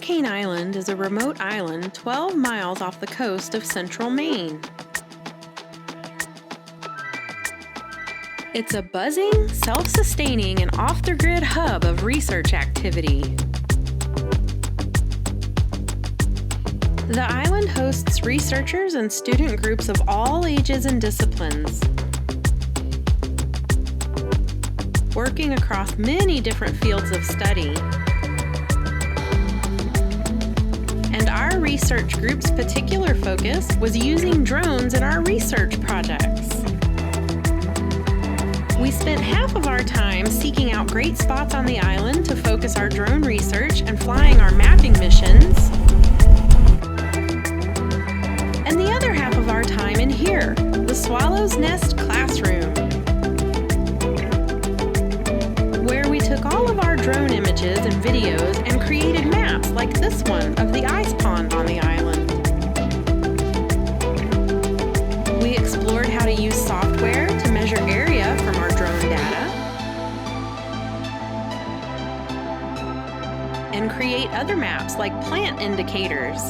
Cane Island is a remote island 12 miles off the coast of central Maine. It's a buzzing, self-sustaining, and off-the-grid hub of research activity. The island hosts researchers and student groups of all ages and disciplines, working across many different fields of study. And our research group's particular focus was using drones in our research projects. We spent half of our time seeking out great spots on the island to focus our drone research and flying our mapping missions. And the other half of our time in here, the Swallow's Nest classroom, where we took all of our drone images and videos and created maps like this one of the ice pond on the island. We explored how to use software to measure area from our drone data and create other maps like plant indicators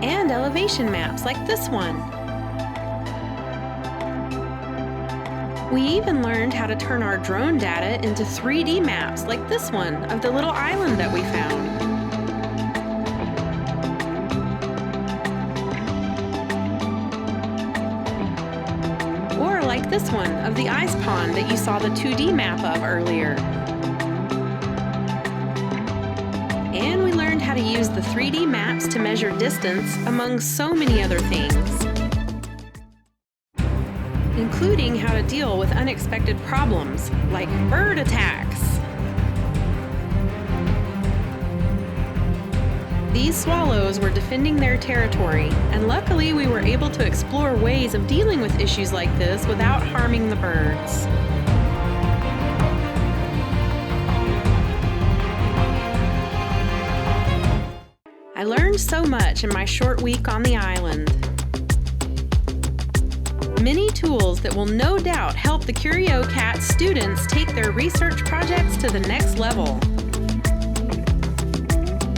and elevation maps like this one. We even learned how to turn our drone data into 3D maps like this one of the little island that we found. Or like this one of the ice pond that you saw the 2D map of earlier. And we learned how to use the 3D maps to measure distance, among so many other things, including how to deal with unexpected problems like bird attacks. These swallows were defending their territory, and luckily we were able to explore ways of dealing with issues like this without harming the birds. I learned so much in my short week on the island. Many tools that will no doubt help the Curio Cat students take their research projects to the next level.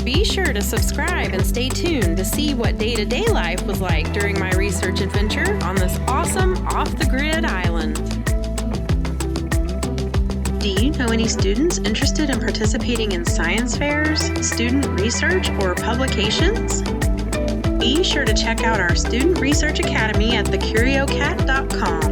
Be sure to subscribe and stay tuned to see what day-to-day life was like during my research adventure on this awesome off-the-grid island. Do you know any students interested in participating in science fairs, student research, or publications? Be sure to check out our Student Research Academy at thecuriocat.com.